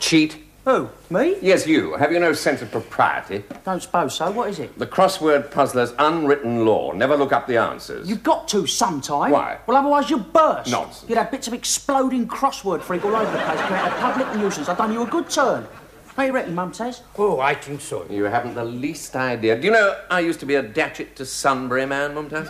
Cheat? Who? Me? Yes, you. Have you no sense of propriety? Don't suppose so. What is it? The crossword puzzler's unwritten law. Never look up the answers. You've got to sometime. Why? Well, otherwise you'll burst. Nonsense. You'd have bits of exploding crossword freak all over the place, create a public nuisance. I've done you a good turn. What do you reckon, Mum says? Oh, I think so. You haven't the least idea. Do you know, I used to be a Datchet to Sunbury man, Mumtaz.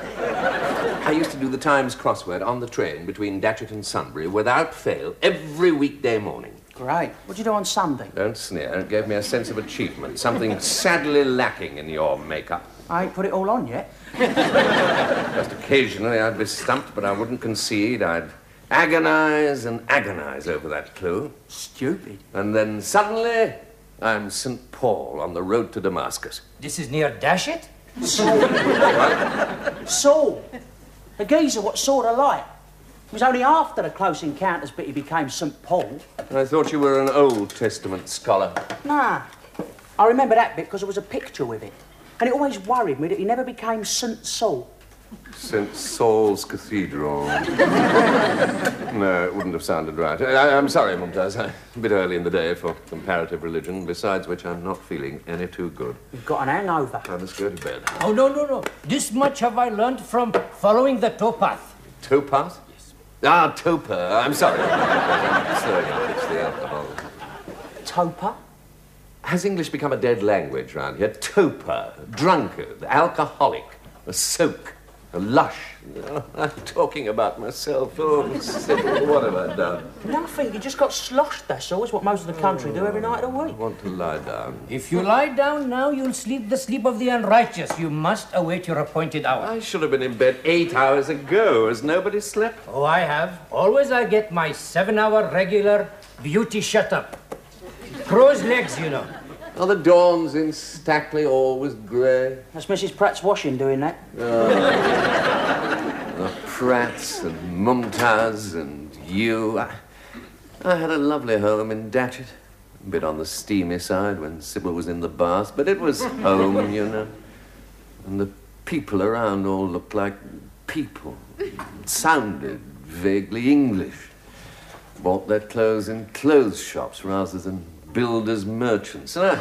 I used to do the Times crossword on the train between Datchet and Sunbury without fail every weekday morning. Great. What'd you do on Sunday? Don't sneer. It gave me a sense of achievement, something sadly lacking in your makeup. I ain't put it all on yet. Just occasionally I'd be stumped, but I wouldn't concede. I'd agonise and agonise over that clue. Stupid. And then suddenly, I'm St. Paul on the road to Damascus. This is near Datchet? Saul. The geezer what saw the light. It was only after the Close Encounters bit he became St. Paul. I thought you were an Old Testament scholar. Nah. I remember that bit because there was a picture with it. And it always worried me that he never became St. Saul. St. Saul's Cathedral. No, it wouldn't have sounded right. I'm sorry, Mumtaz. A bit early in the day for comparative religion, besides which I'm not feeling any too good. You've got an hangover. I must go to bed. Oh, no. This much have I learned from following the towpath. Towpath? Yes. Ah, toper. I'm sorry. I'm slowing up. It's the alcohol. Toper? Has English become a dead language round here? Toper, drunkard, alcoholic, a soak, a lush. Oh, I'm talking about myself. Oh, Sybil, what have I done? Nothing. You just got sloshed, that's all. It's what most of the country do every night of the I week. want to lie down. If you lie down now, you'll sleep the sleep of the unrighteous. You must await your appointed hour. I should have been in bed 8 hours ago. Has nobody slept? Oh, I have. Always I get my 7-hour regular beauty shut-up. Crow's legs, you know. Are the dawns in Stackley always grey? That's Mrs. Pratt's washing doing that. The Pratts and Mumtaz and you. I had a lovely home in Datchet. A bit on the steamy side when Sybil was in the bath, but it was home, you know. And the people around all looked like people. Sounded vaguely English. Bought their clothes in clothes shops rather than builders' merchants. And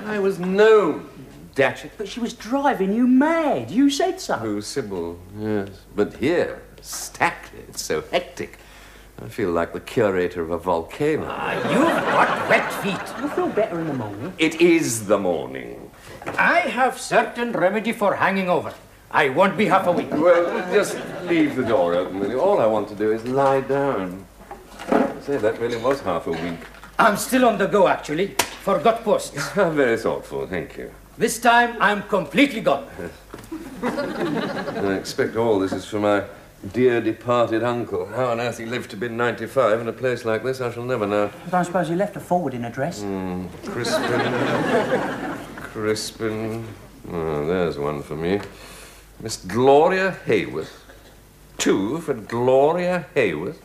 I was known, Datchet. But she was driving you mad. You said so. Who, Sybil? Yes. But here, Stackley, it's so hectic. I feel like the curator of a volcano. You've got wet feet. You'll feel better in the morning. It is the morning. I have certain remedy for hanging over. I won't be half a week. Well, just leave the door open, will you? All I want to do is lie down. Say, that really was half a week. I'm still on the go, actually. Forgot posts. Very thoughtful, thank you. This time, I'm completely gone. I expect all this is for my dear departed uncle. How on earth he lived to be 95 in a place like this, I shall never know. I don't suppose he left a forwarding address. Crispin. Oh, there's one for me. Miss Gloria Hayworth. 2 for Gloria Hayworth.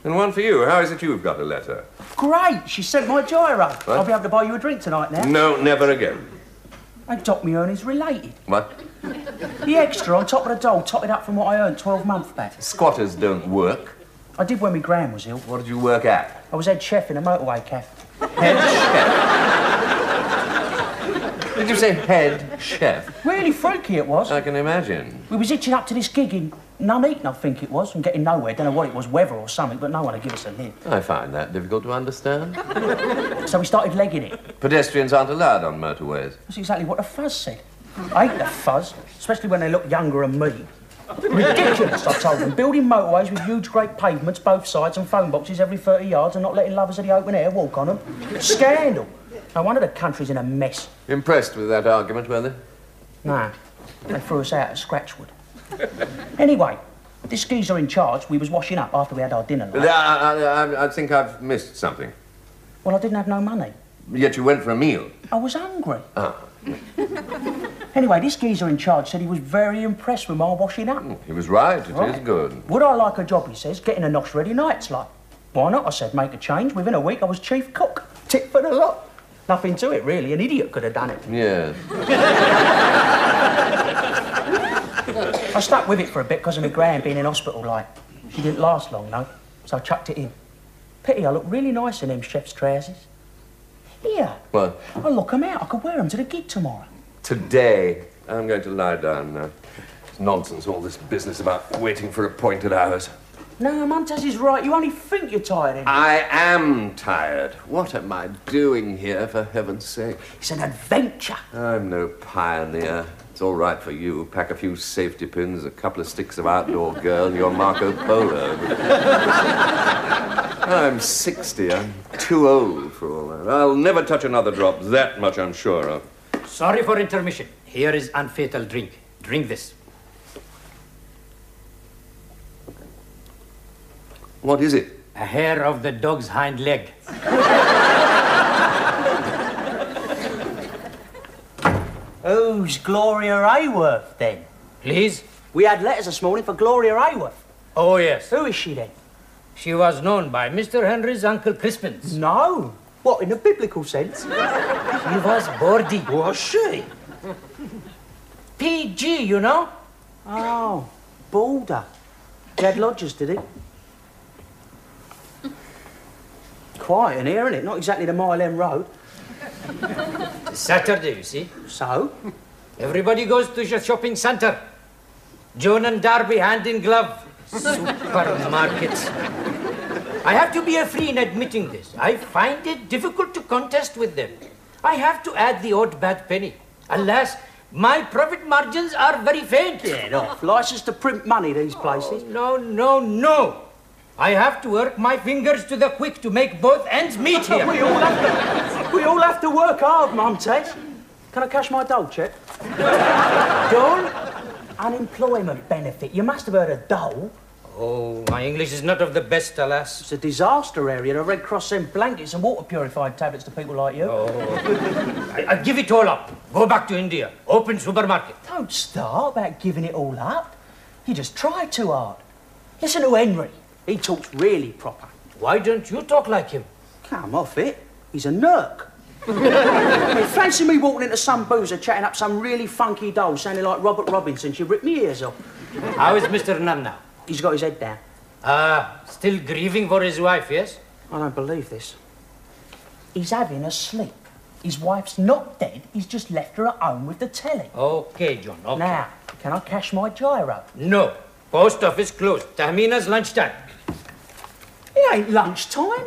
And 1 for you. How is it you've got a letter? Great! She sent my gyro. I'll be able to buy you a drink tonight now. No, never again. They docked me earnings related. What? The extra on top of the dole topped it up from what I earned 12 months back. Squatters don't work. I did when my gran was ill. What did you work at? I was head chef in a motorway cafe. Head chef. Did you say head chef? Really freaky it was. I can imagine. We was itching up to this gig in Nuneaton, I think it was, and getting nowhere. Don't know what it was, weather or something, but no one would give us a lift. I find that difficult to understand. So we started legging it. Pedestrians aren't allowed on motorways. That's exactly what the fuzz said. I hate the fuzz, especially when they look younger than me. Ridiculous, I told them. Building motorways with huge, great pavements both sides and phone boxes every 30 yards and not letting lovers of the open air walk on them. Scandal. No wonder the country's in a mess. Impressed with that argument, were they? Nah, they threw us out at Scratchwood. Anyway, this geezer in charge, we was washing up after we had our dinner. Like. I think I've missed something. Well, I didn't have no money. Yet you went for a meal. I was hungry. Ah. Anyway, this geezer in charge said he was very impressed with my washing up. He was right. It is good. Would I like a job, he says, getting a nosh ready nights like? Why not? I said, make a change. Within a week, I was chief cook. Tip for the lot. Nothing to it, really. An idiot could have done it. Yes. I stuck with it for a bit because of my gran being in hospital, like. She didn't last long, though, so I chucked it in. Pity I look really nice in them chef's trousers. Here. What? Oh, look, I'm out. I could wear them to the gig tomorrow. Today. I'm going to lie down now. It's nonsense, all this business about waiting for appointed hours. No, Montez is right. You only think you're tired, ain't you? I am tired. What am I doing here, for heaven's sake? It's an adventure. I'm no pioneer. It's all right for you. Pack a few safety pins, a couple of sticks of outdoor girl, and you're Marco Polo. I'm 60. I'm too old for all that. I'll never touch another drop. That much I'm sure of. Sorry for intermission. Here is unfatal drink. Drink this. What is it? A hair of the dog's hind leg. Who's Gloria Ayworth, then? Please? We had letters this morning for Gloria Ayworth. Oh, yes. Who is she, then? She was known by Mr. Henry's Uncle Crispin's. No. What, in a biblical sense? She was Bordy. Was she? PG, you know? Oh, Balder. He had lodgers, did he? Quiet in here, isn't it? Not exactly the Mile End Road. It's Saturday, you see. So? Everybody goes to the shopping centre. Joan and Darby hand in glove. Supermarkets. I have to be free in admitting this. I find it difficult to contest with them. I have to add the odd bad penny. Alas, my profit margins are very faint. Get off. Licence to print money, these places. Oh, no. I have to work my fingers to the quick to make both ends meet here. We all have to work hard, Mum, Ted. Can I cash my dole cheque? Dole? Unemployment benefit. You must have heard of dole. Oh, my English is not of the best, alas. It's a disaster area. The Red Cross send blankets and water purifying tablets to people like you. Oh. I give it all up. Go back to India. Open supermarket. Don't start about giving it all up. You just try too hard. Listen to Henry. He talks really proper. Why don't you talk like him? Come off it. He's a nerk. I mean, fancy me walking into some boozer chatting up some really funky doll sounding like Robert Robinson. She'd rip me ears off. How is Mr. Nunn now? He's got his head down. Still grieving for his wife, yes? I don't believe this. He's having a sleep. His wife's not dead. He's just left her at home with the telly. Okay, John, okay. Now, can I cash my gyro? No. Post office closed. Tahmina's lunchtime. It ain't lunchtime.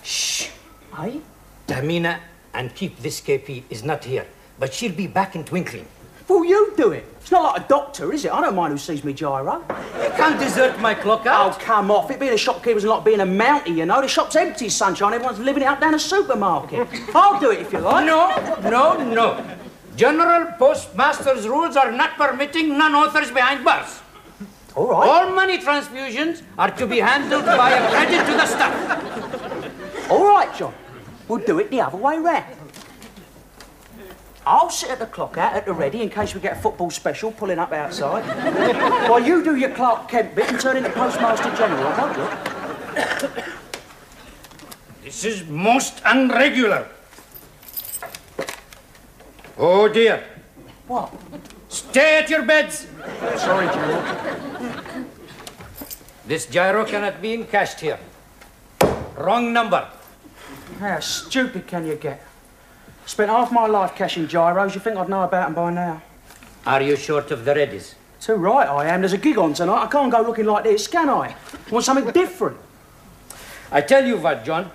Shh. Eh? Tahmina, and keep this KP, is not here. But she'll be back in twinkling. Well, you do it. It's not like a doctor, is it? I don't mind who sees me gyro. You can't desert my clock out. Oh, come off. It being a shopkeeper's not being a mountie, you know. The shop's empty, sunshine. Everyone's living it up down a supermarket. I'll do it if you like. No. General Postmaster's rules are not permitting non-authors behind bars. All right. All money transfusions are to be handled by a credit to the staff. All right, John. We'll do it the other way round. I'll sit at the clock out at the ready in case we get a football special pulling up outside. While you do your Clark Kent bit and turn into Postmaster General, won't you? This is most unregular. Oh, dear. What? Stay at your beds. Sorry, General. This gyro cannot be encashed here. Wrong number. How stupid can you get? Spent half my life cashing gyros. You think I'd know about them by now? Are you short of the readies? Too right I am. There's a gig on tonight. I can't go looking like this, can I? Want something different? I tell you what, John.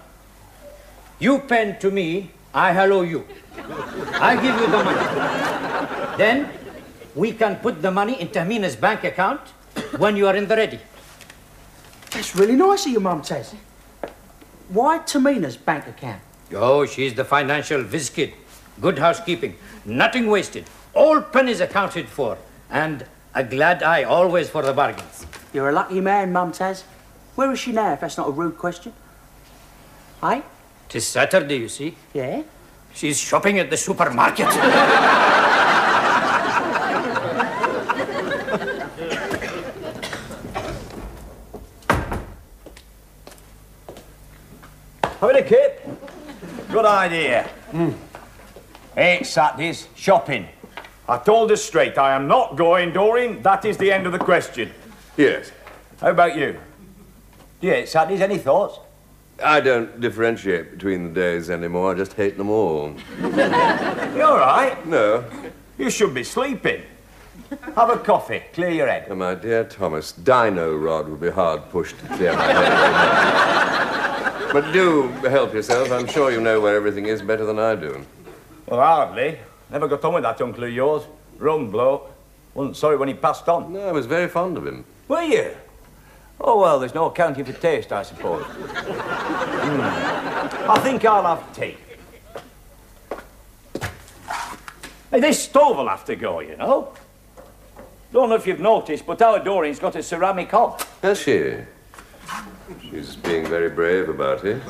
You pen to me, I hello you. I give you the money. Then we can put the money in Tahmina's bank account when you are in the ready. That's really nice of you, Mum, Tez. Why Tamina's bank account? Oh, she's the financial whiz kid. Good housekeeping. Nothing wasted. All pennies accounted for. And a glad eye always for the bargains. You're a lucky man, Mum, Taz. Where is she now, if that's not a rude question? Eh? 'Tis Saturday, you see. Yeah? She's shopping at the supermarket. Having a kip? Good idea. Hey, Saturdays, shopping. I told her straight, I am not going, Doreen. That is the end of the question. Yes. How about you? Yeah, Saturdays, any thoughts? I don't differentiate between the days anymore. I just hate them all. You all right? No. You should be sleeping. Have a coffee, clear your head. Oh, my dear Thomas, Dino Rod would be hard pushed to clear my head. But do help yourself. I'm sure you know where everything is better than I do. Well, hardly. Never got on with that uncle of yours. Rum bloke. Wasn't sorry when he passed on. No, I was very fond of him. Were you? Oh, well, there's no accounting for taste, I suppose. I think I'll have tea. Hey, this stove will have to go, you know. Don't know if you've noticed, but our Doreen's got a ceramic hob. Has she? She's being very brave about it.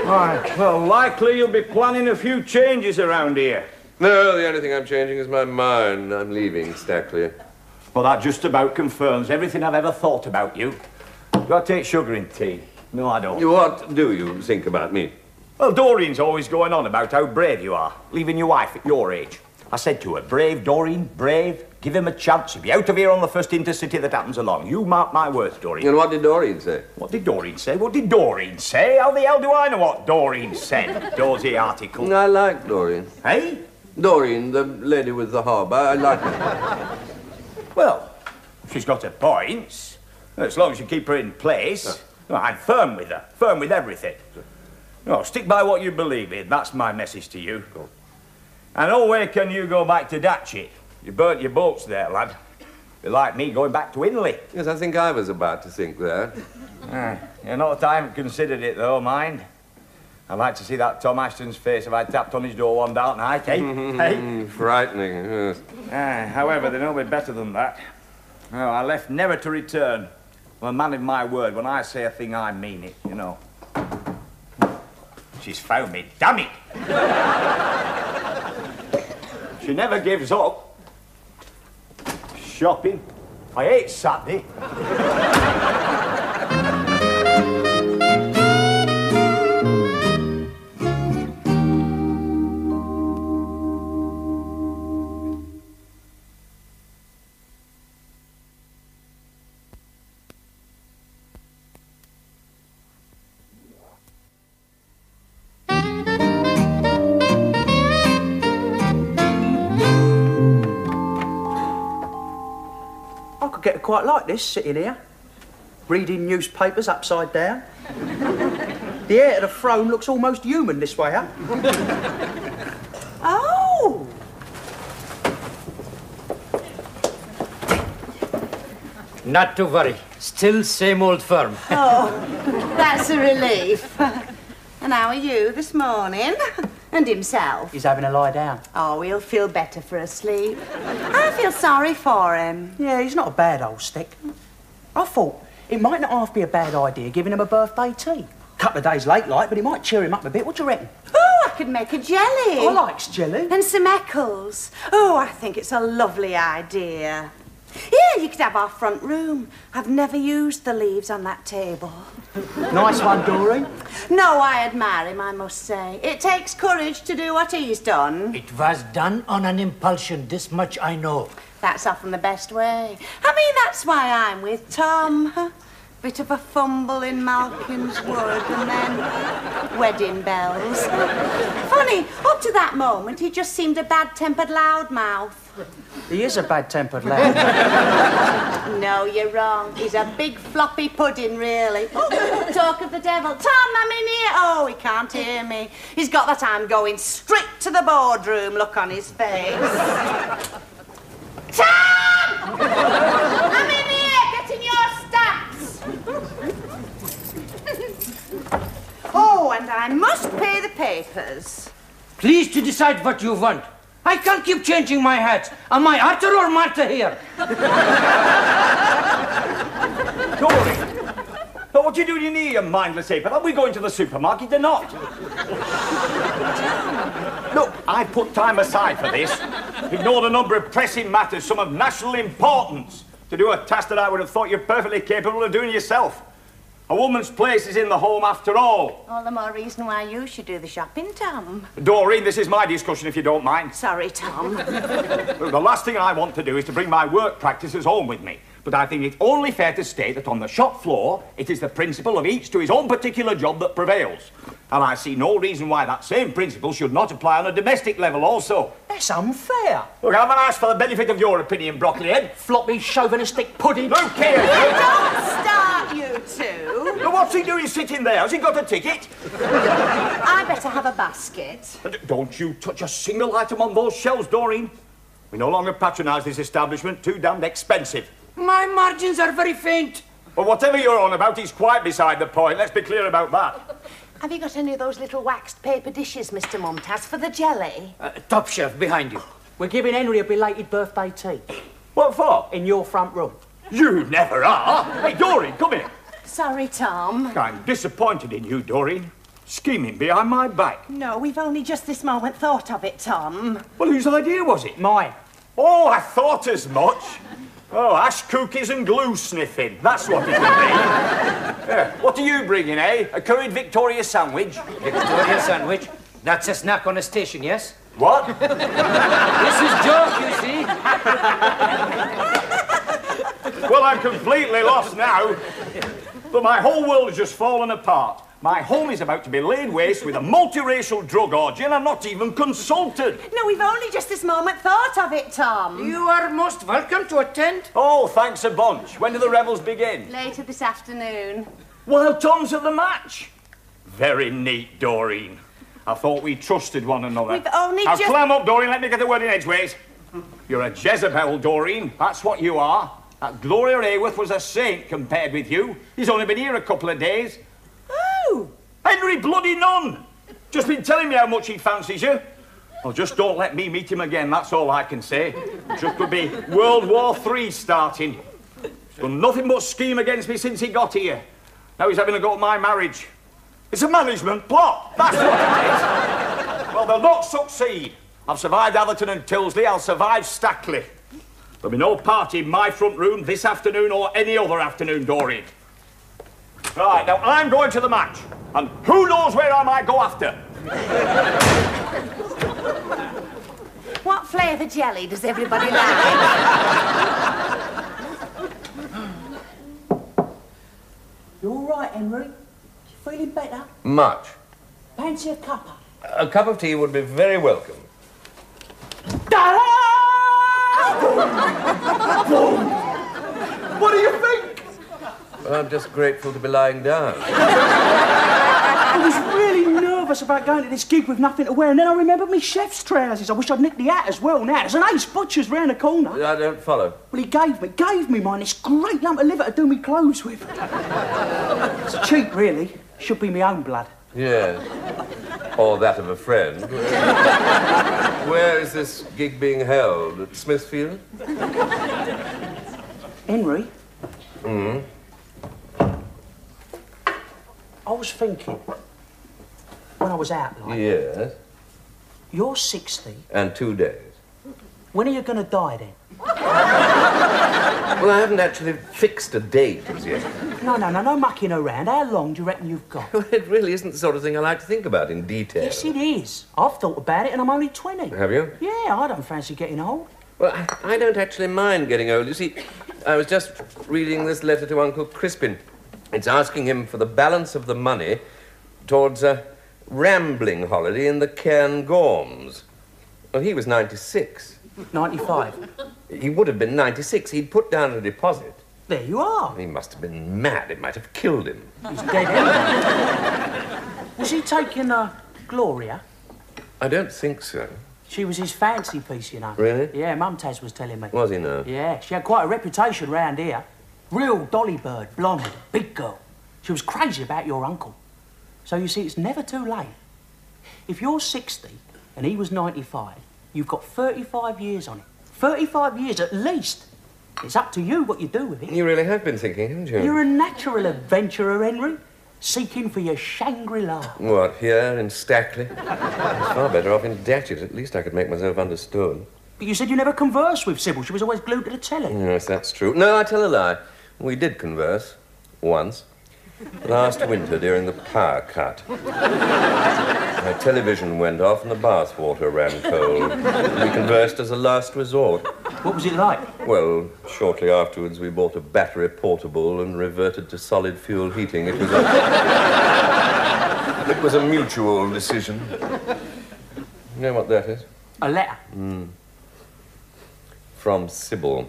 Right, well, likely you'll be planning a few changes around here. No, the only thing I'm changing is my mind. I'm leaving Stackley. Well, that just about confirms everything I've ever thought about you. Do I take sugar in tea? No, I don't. What do you think about me? Well, Doreen's always going on about how brave you are, leaving your wife at your age. I said to her, brave, Doreen, brave. Give him a chance. He'll be out of here on the first intercity that happens along. You mark my words, Doreen. And what did Doreen say? What did Doreen say? What did Doreen say? How the hell do I know what Doreen said? Dozy article. I like Doreen. Hey? Doreen, the lady with the hob. I like her. Well, she's got her points. As long as you keep her in place. Well, I'm firm with her. Firm with everything. No, stick by what you believe in. That's my message to you. And oh, where can you go back to Datchet? You burnt your boats there, lad. Be like me going back to Inley. Yes, I think I was about to think that. You know what, I haven't considered it, though, mind. I'd like to see that Tom Ashton's face if I tapped on his door one dark night, eh? Hey? Frightening, yes. However, they know me better than that. No, I left never to return. I'm a man of my word. When I say a thing, I mean it, you know. She's found me, damn it! She never gives up. Shopping. I hate Saturday. Get quite like this, sitting here, reading newspapers upside down. The heir to the throne looks almost human this way up. Oh! Not to worry. Still same old firm. Oh, that's a relief. And how are you this morning? And himself? He's having a lie down. Oh, he'll feel better for a sleep. I feel sorry for him. Yeah, he's not a bad old stick. I thought it might not half be a bad idea giving him a birthday tea. Couple of days late, like, but it might cheer him up a bit. What do you reckon? Oh, I could make a jelly. I likes jelly. And some eccles. Oh, I think it's a lovely idea. Yeah, you could have our front room. I've never used the leaves on that table. Nice one, Doreen. No, I admire him, I must say. It takes courage to do what he's done. It was done on an impulsion, this much I know. That's often the best way. I mean, that's why I'm with Tom. Bit of a fumble in Malkin's Wood and then wedding bells. Funny, up to that moment, he just seemed a bad-tempered loudmouth. He is a bad-tempered lad. No, you're wrong. He's a big floppy pudding, really. Oh, talk of the devil. Tom, I'm in here. Oh, he can't hear me. He's got that I'm going straight to the boardroom look on his face. Tom! I'm in here, getting your stats. Oh, and I must pay the papers. Please to decide what you want. I can't keep changing my hats. Am I Arthur or Martha here? Doreen! Now, what are you doing in here, you mindless ape? Are we going to the supermarket or not? Look, I put time aside for this. Ignored a number of pressing matters, some of national importance, to do a task that I would have thought you're perfectly capable of doing yourself. A woman's place is in the home after all. All the more reason why you should do the shopping, Tom. Doreen, this is my discussion, if you don't mind. Sorry, Tom. The last thing I want to do is to bring my work practices home with me. But I think it's only fair to state that on the shop floor, it is the principle of each to his own particular job that prevails. And I see no reason why that same principle should not apply on a domestic level also. That's unfair. Look, I haven't asked for the benefit of your opinion, Broccolihead. Floppy, chauvinistic pudding. Who cares? Don't start, you two. Now, what's he doing sitting there? Has he got a ticket? I better have a basket. And don't you touch a single item on those shelves, Doreen. We no longer patronise this establishment. Too damned expensive. My margins are very faint. But whatever you're on about is quite beside the point. Let's be clear about that. Have you got any of those little waxed paper dishes, Mr. Mumtaz, for the jelly? Top shelf behind you. We're giving Henry a belated birthday tea. What for? In your front room. You never are. Hey, Doreen, come here. Sorry, Tom. I'm disappointed in you, Doreen. Scheming behind my back. No, we've only just this moment thought of it, Tom. Well, whose idea was it? Mine. Oh, I thought as much. Oh, ash cookies and glue sniffing. That's what it'll be. Yeah. What are you bringing, eh? A curried Victoria sandwich? Victoria sandwich. That's a snack on a station, yes? What? This is joke, you see. Well, I'm completely lost now. But my whole world has just fallen apart. My home is about to be laid waste with a multiracial drug orgy, and I'm not even consulted. No, we've only just this moment thought of it, Tom. You are most welcome to attend. Oh, thanks a bunch. When do the revels begin? Later this afternoon. Well, Tom's at the match. Very neat, Doreen. I thought we trusted one another. We've only now, just... climb up, Doreen. Let me get a word in edgeways. You're a Jezebel, Doreen. That's what you are. That Gloria Ayworth was a saint compared with you. He's only been here a couple of days. Who? Henry bloody Nunn. Just been telling me how much he fancies you. Well, just don't let me meet him again, that's all I can say. Just could be World War III starting. He's done nothing but scheme against me since he got here. Now he's having a go at my marriage. It's a management plot, that's what it is. Well, they'll not succeed. I've survived Atherton and Tilsley, I'll survive Stackley. There'll be no party in my front room this afternoon or any other afternoon, Doreen. Right, now I'm going to the match, and who knows where I might go after? What flavour jelly does everybody like? You all right, Henry? You feeling better? Much. Fancy a cuppa? A cup of tea would be very welcome. What do you think? Well, I'm just grateful to be lying down. I was really nervous about going to this gig with nothing to wear, and then I remembered my chef's trousers. I wish I'd nicked the hat as well now. There's an Ace Butcher's round the corner. I don't follow. Well, he gave me mine, this great lump of liver to do me clothes with. It's cheap, really. Should be my own blood. Yes. Or that of a friend. Where is this gig being held? At Smithfield? Henry? Hmm? I was thinking, when I was out, like, Yes. you're 60. And 2 days. When are you going to die, then? Well, I haven't actually fixed a date as yet. No mucking around. How long do you reckon you've got? Well, it really isn't the sort of thing I like to think about in detail. Yes, it is. I've thought about it, and I'm only 20. Have you? Yeah, I don't fancy getting old. Well, I don't actually mind getting old. You see, I was just reading this letter to Uncle Crispin. It's asking him for the balance of the money towards a rambling holiday in the Cairngorms. Well, he was 96. 95. He would have been 96. He'd put down a deposit. There you are. He must have been mad. It might have killed him. He's dead anyway. Was he taking Gloria? I don't think so. She was his fancy piece, you know. Really? Yeah, Mum Taz was telling me. Was he now? Yeah, she had quite a reputation round here. Real dolly bird, blonde, big girl. She was crazy about your uncle. So you see, it's never too late. If you're 60 and he was 95, you've got 35 years on it. 35 years at least. It's up to you what you do with it. You really have been thinking, haven't you? You're a natural adventurer, Henry. Seeking for your Shangri-La. What, here in Stackley? It's far better off in Datchet. At least I could make myself understood. But you said you never conversed with Sybil. She was always glued to the telly. Yes, that's true. No, I tell a lie. We did converse. Once. Last winter during the power cut. My television went off and the bath water ran cold. We conversed as a last resort. What was it like? Well, shortly afterwards, we bought a battery portable and reverted to solid fuel heating. It was a mutual decision. You know what that is? A letter? From Sybil,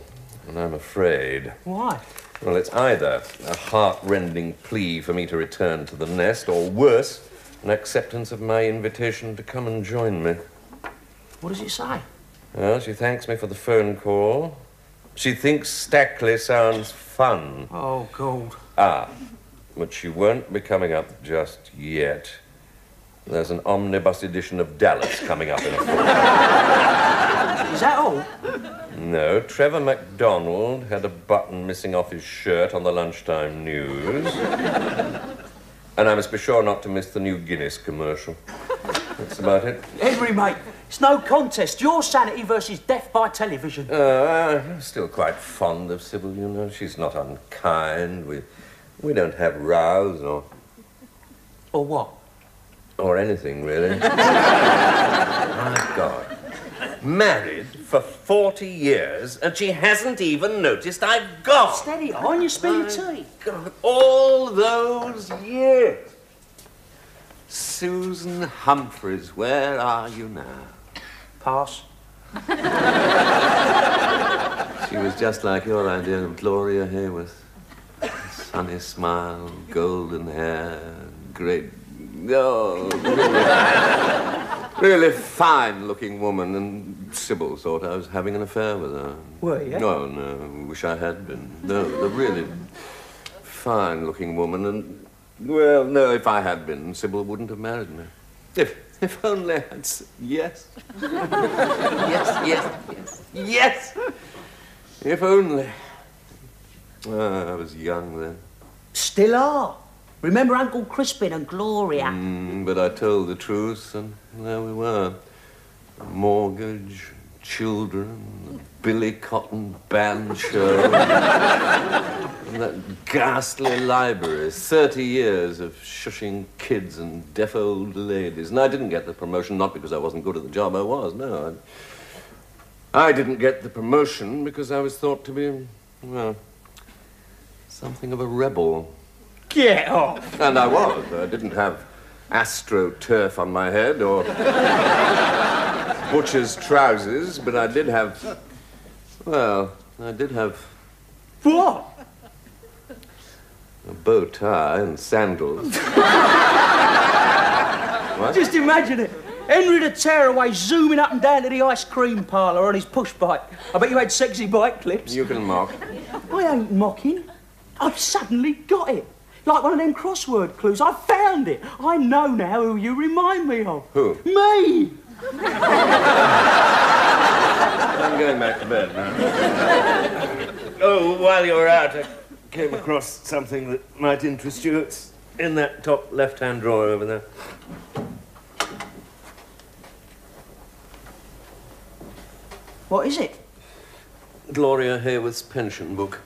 and I'm afraid. Why? Well, it's either a heart-rending plea for me to return to the nest, or worse, an acceptance of my invitation to come and join me. What does it say? Well, she thanks me for the phone call. She thinks Stackley sounds fun. Oh, God. But she won't be coming up just yet. There's an omnibus edition of Dallas coming up in a fortnight. Is that all? No, Trevor MacDonald had a button missing off his shirt on the lunchtime news. And I must be sure not to miss the new Guinness commercial. That's about it. Henry, mate, it's no contest. Your sanity versus death by television. I'm still quite fond of Sybil, you know. She's not unkind. We don't have rows or what? Or anything, really. My God. Married for 40 years, and she hasn't even noticed I've gone. Steady on, you spill your tea. God, all those years. Susan Humphreys, where are you now? Pass. She was just like your idea of Gloria Hayworth. Sunny smile, golden hair, great... Oh, really fine-looking woman, and Sybil thought I was having an affair with her. Were you? No, wish I had been. No, the really fine-looking woman, and... Well, no, if I had been, Sybil wouldn't have married me. If only I'd said yes. Yes! If only. I was young then. Still are. Remember Uncle Crispin and Gloria? But I told the truth, and there we were. A mortgage, children, the Billy Cotton band show, and that ghastly library, 30 years of shushing kids and deaf old ladies. And I didn't get the promotion, not because I wasn't good at the job I was, no. I didn't get the promotion because I was thought to be, well, something of a rebel. Get off! And I was. I didn't have astroturf on my head or butcher's trousers, but I did have... Well, I did have... What? A bow tie and sandals. What? Just imagine it. Henry the Tearaway zooming up and down to the ice cream parlour on his push bike. I bet you had sexy bike clips. You can mock. I ain't mocking. I've suddenly got it. Like one of them crossword clues. I found it. I know now who you remind me of. Who? Me! I'm going back to bed now. Oh, while you were out, I came across something that might interest you. It's in that top left-hand drawer over there. What is it? Gloria Hayworth's pension book.